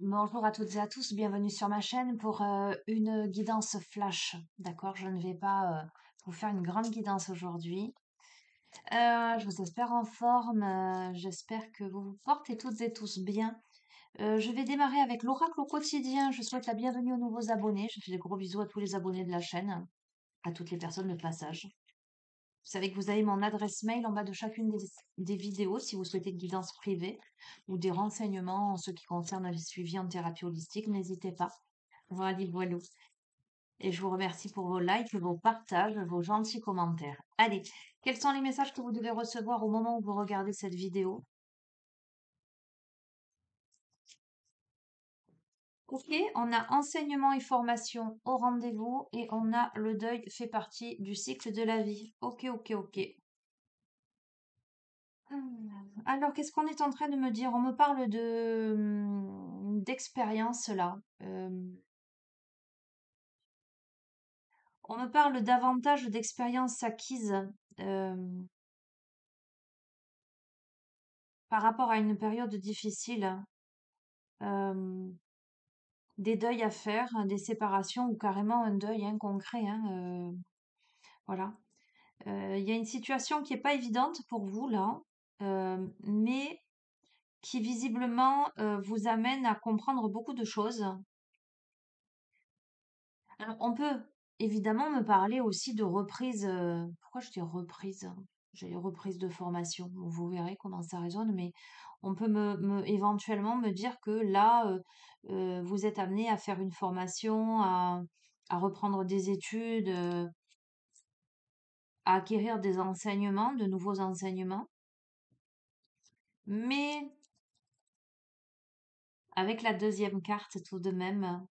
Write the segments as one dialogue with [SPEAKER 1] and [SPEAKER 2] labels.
[SPEAKER 1] Bonjour à toutes et à tous, bienvenue sur ma chaîne pour une guidance flash. D'accord, je ne vais pas vous faire une grande guidance aujourd'hui. Je vous espère en forme, j'espère que vous vous portez toutes et tous bien. Je vais démarrer avec l'oracle au quotidien. Je souhaite la bienvenue aux nouveaux abonnés. Je fais des gros bisous à tous les abonnés de la chaîne, à toutes les personnes de passage. Vous savez que vous avez mon adresse mail en bas de chacune des vidéos si vous souhaitez une guidance privée ou des renseignements en ce qui concerne les suivis en thérapie holistique. N'hésitez pas. Voilà, voilà. Et je vous remercie pour vos likes, vos partages, vos gentils commentaires. Allez, quels sont les messages que vous devez recevoir au moment où vous regardez cette vidéo? Ok, on a enseignement et formation au rendez-vous et on a le deuil fait partie du cycle de la vie. Ok, ok, ok. Alors, qu'est-ce qu'on est en train de me dire? On me parle d'expérience là. On me parle davantage d'expériences acquises euh, par rapport à une période difficile. euh, des deuils à faire, hein, des séparations ou carrément un deuil hein, concret. Hein, voilà. Il y a une situation qui n'est pas évidente pour vous là, mais qui visiblement vous amène à comprendre beaucoup de choses. Alors, on peut évidemment me parler aussi de reprise. Pourquoi je dis reprise? J'ai reprise de formation. Bon, vous verrez comment ça résonne, mais on peut éventuellement me dire que là, vous êtes amené à faire une formation, à reprendre des études, à acquérir des enseignements, de nouveaux enseignements. Mais avec la deuxième carte tout de même,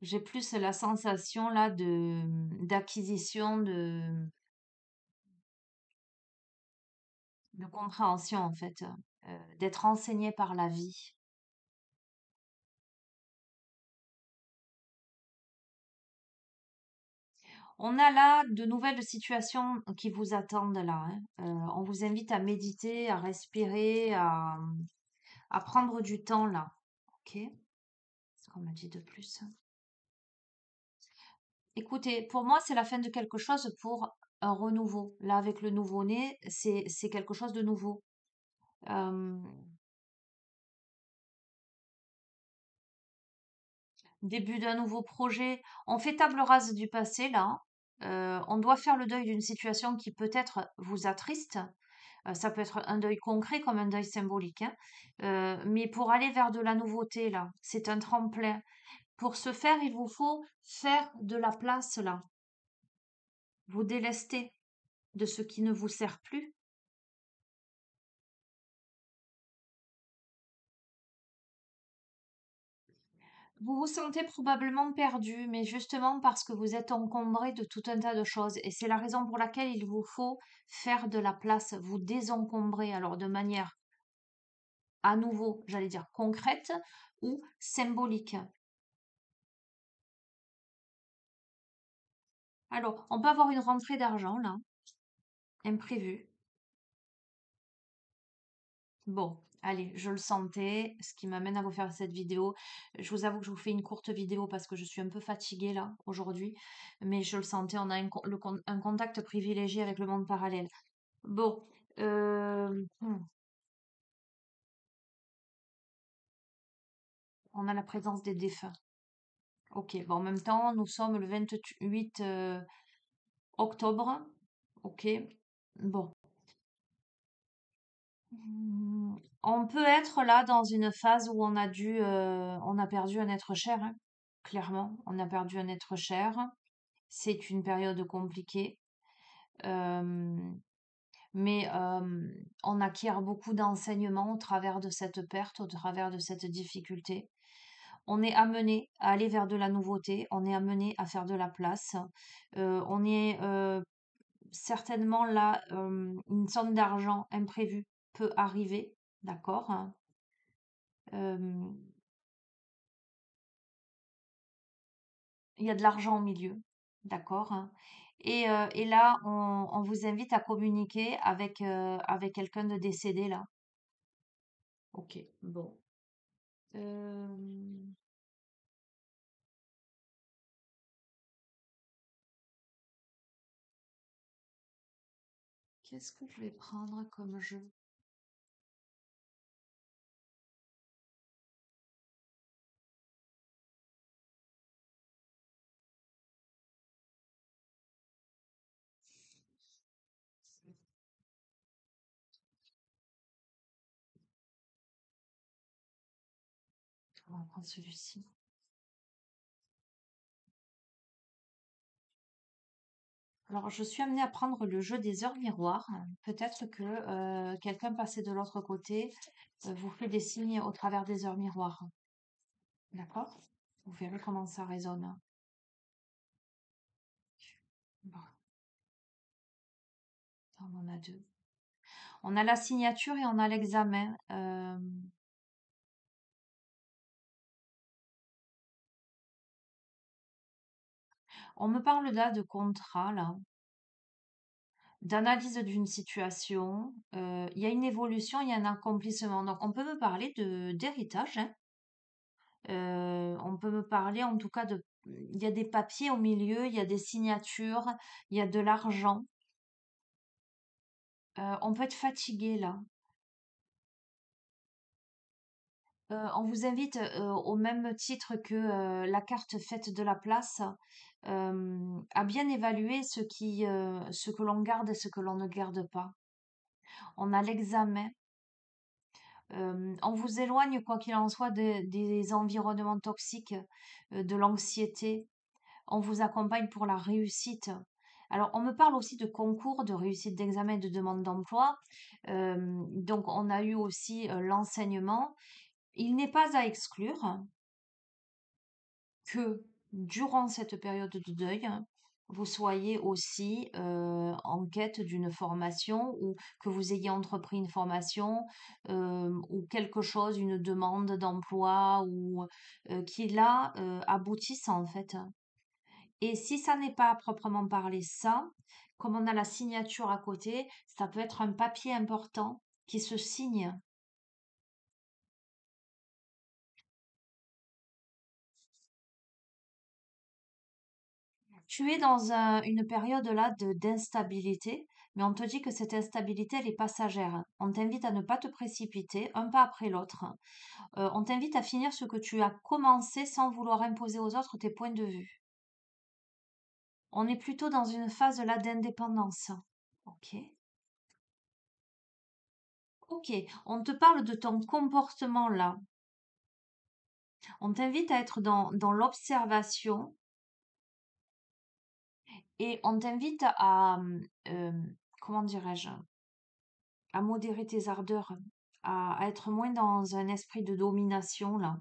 [SPEAKER 1] j'ai plus la sensation là de d'acquisition de compréhension en fait, d'être enseigné par la vie. On a là de nouvelles situations qui vous attendent là, hein. On vous invite à méditer, à respirer, à prendre du temps là. Ok? Ce qu'on m'a dit de plus. Écoutez, pour moi, c'est la fin de quelque chose pour un renouveau. Là, avec le nouveau-né, c'est quelque chose de nouveau. Euh, début d'un nouveau projet. On fait table rase du passé là. On doit faire le deuil d'une situation qui peut-être vous attriste. Ça peut être un deuil concret comme un deuil symbolique, hein. Mais pour aller vers de la nouveauté là, c'est un tremplin. Pour ce faire, il vous faut faire de la place là. Vous délester de ce qui ne vous sert plus. Vous vous sentez probablement perdu, mais justement parce que vous êtes encombré de tout un tas de choses. Et c'est la raison pour laquelle il vous faut faire de la place, vous désencombrer, alors de manière à nouveau, j'allais dire concrète ou symbolique. Alors, on peut avoir une rentrée d'argent là, imprévue. Bon, allez, je le sentais, ce qui m'amène à vous faire cette vidéo. Je vous avoue que je vous fais une courte vidéo parce que je suis un peu fatiguée là aujourd'hui, mais je le sentais, on a un contact privilégié avec le monde parallèle. Bon, on a la présence des défunts. Ok, bon, en même temps, nous sommes le 28 octobre. Ok, bon. On peut être là dans une phase où on a perdu un être cher, hein. Clairement, on a perdu un être cher. C'est une période compliquée. Euh, mais on acquiert beaucoup d'enseignements au travers de cette perte, au travers de cette difficulté. On est amené à aller vers de la nouveauté, on est amené à faire de la place. On est certainement là, une somme d'argent imprévue peut arriver, d'accord? Hein. Euh, il y a de l'argent au milieu, d'accord? Hein. Et là, on vous invite à communiquer avec quelqu'un de décédé là. Ok, bon. Euh, Qu'est-ce que je vais prendre comme jeu? On va prendre celui-ci. Alors, je suis amenée à prendre le jeu des heures miroirs. Peut-être que quelqu'un passé de l'autre côté vous fait des signes au travers des heures miroirs. D'accord? Vous verrez comment ça résonne. Bon, on en a deux. On a la signature et on a l'examen. On me parle là de contrat, là, d'analyse d'une situation. Il y a une évolution, il y a un accomplissement. Donc, on peut me parler d'héritage, hein. On peut me parler en tout cas de... Il y a des papiers au milieu, il y a des signatures, il y a de l'argent. On peut être fatigué là. On vous invite au même titre que la carte faite de la place à bien évaluer ce que l'on garde et ce que l'on ne garde pas. On a l'examen. On vous éloigne, quoi qu'il en soit, des environnements toxiques, de l'anxiété. On vous accompagne pour la réussite. Alors, on me parle aussi de concours, de réussite d'examen, de demande d'emploi. Donc, on a eu aussi l'enseignement. Il n'est pas à exclure que durant cette période de deuil, vous soyez aussi en quête d'une formation ou que vous ayez entrepris une formation ou quelque chose, une demande d'emploi ou qui là aboutisse en fait. Et si ça n'est pas à proprement parler ça, comme on a la signature à côté, ça peut être un papier important qui se signe. Tu es dans une période là d'instabilité, mais on te dit que cette instabilité, elle est passagère. On t'invite à ne pas te précipiter, un pas après l'autre. On t'invite à finir ce que tu as commencé sans vouloir imposer aux autres tes points de vue. On est plutôt dans une phase là d'indépendance. Ok. Ok. On te parle de ton comportement là. On t'invite à être dans l'observation et on t'invite comment dirais-je, à modérer tes ardeurs, à être moins dans un esprit de domination là.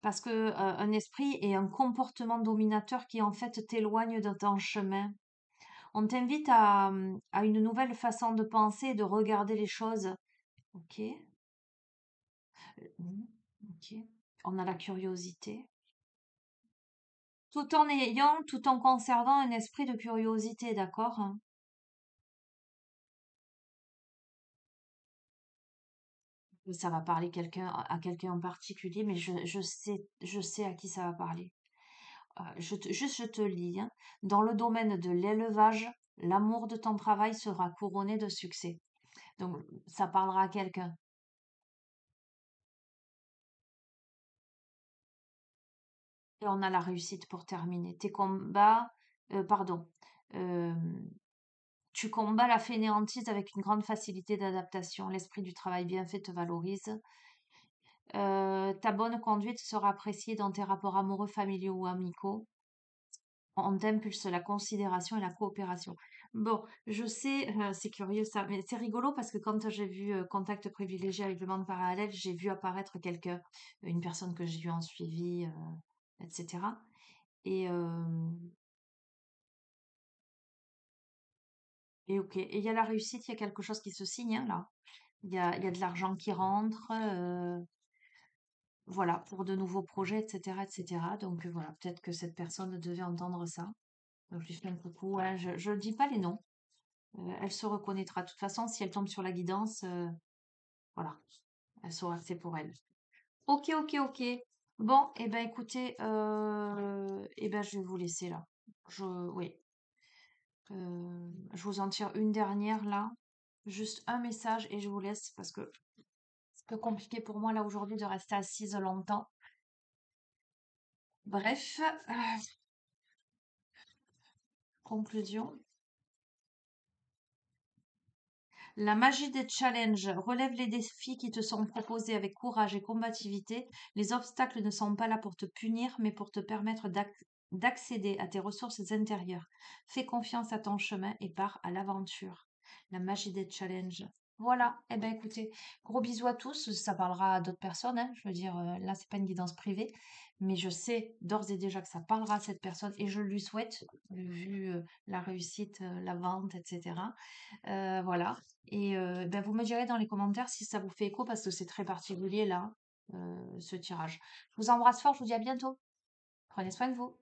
[SPEAKER 1] Parce que un esprit et un comportement dominateur qui en fait t'éloigne de ton chemin. On t'invite à une nouvelle façon de penser et de regarder les choses. Ok. Mhm. Ok. On a la curiosité. Tout en conservant un esprit de curiosité, d'accord? Ça va parler à quelqu'un en particulier, mais je sais à qui ça va parler. Juste, je te lis, hein. Dans le domaine de l'élevage, l'amour de ton travail sera couronné de succès. Donc, ça parlera à quelqu'un. Et on a la réussite pour terminer. Tes combats, pardon, euh, tu combats la fainéantise avec une grande facilité d'adaptation. L'esprit du travail bien fait te valorise. Ta bonne conduite sera appréciée dans tes rapports amoureux, familiaux ou amicaux. On t'impulse la considération et la coopération. Bon, je sais, c'est curieux ça, mais c'est rigolo parce que quand j'ai vu contact privilégié avec le monde parallèle, j'ai vu apparaître quelqu'un, une personne que j'ai eu en suivi, etc. Et, et ok, et il y a la réussite, il y a quelque chose qui se signe hein, là. Il y a de l'argent qui rentre, voilà, pour de nouveaux projets, etc., etc. Donc voilà, peut-être que cette personne devait entendre ça. Donc je lui fais un coucou. Ouais, je ne dis pas les noms. Elle se reconnaîtra. De toute façon, si elle tombe sur la guidance, Voilà, elle saura que c'est pour elle. Ok, ok, ok. Bon, et ben écoutez, et ben je vais vous laisser là. Oui, je vous en tire une dernière là. Juste un message et je vous laisse parce que c'est un peu compliqué pour moi là aujourd'hui de rester assise longtemps. Bref, conclusion. La magie des challenges relève les défis qui te sont proposés avec courage et combativité. Les obstacles ne sont pas là pour te punir, mais pour te permettre d'accéder à tes ressources intérieures. Fais confiance à ton chemin et pars à l'aventure. La magie des challenges. Voilà. Eh ben, écoutez, gros bisous à tous. Ça parlera à d'autres personnes, hein. Je veux dire, là, c'est pas une guidance privée, mais je sais d'ores et déjà que ça parlera à cette personne et je lui souhaite, vu la réussite, la vente, etc. Voilà. Et ben, vous me direz dans les commentaires si ça vous fait écho parce que c'est très particulier là, ce tirage. Je vous embrasse fort, je vous dis à bientôt. Prenez soin de vous.